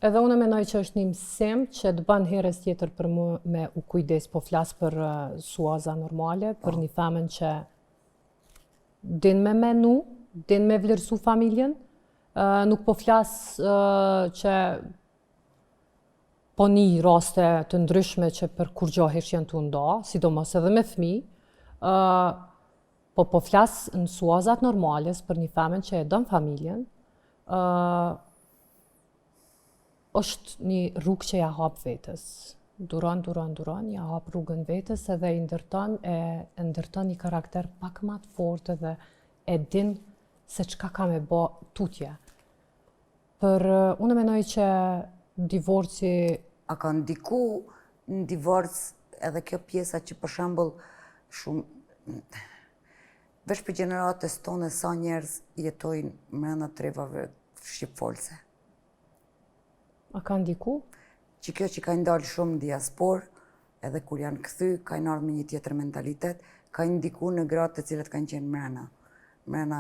Edhe unë mendoj që është një mësim që të ban herës tjetër për mu me u kujdes, po flas për suaza normale, për një femën që din me menu, din me vlerësu familjen, nuk po flas që po një raste të ndryshme që për kur gjohesh janë të nda, sidomos edhe me fëmijë, po flas në suazat normales për një femën që e don familjen, është një rrugë që ja hap vetës. Duron, ja hap rrugën vetës edhe i ndërton një karakter pak më të fortë dhe e din se çka ka me bë tutje. Unë mendoj që divorci... A ka ndiku në divorc edhe kjo pjesa që për shembull shumë... Veç për gjeneratës tonë sa njerëz jetojnë brenda trevave shqipfolse. A ka ndiku? Që kjo që ka ndalë shumë në diaspor, edhe kur janë kthy, ka ardhur me një tjetër mentalitet, ka ndiku në gratë të cilët kanë qenë mrena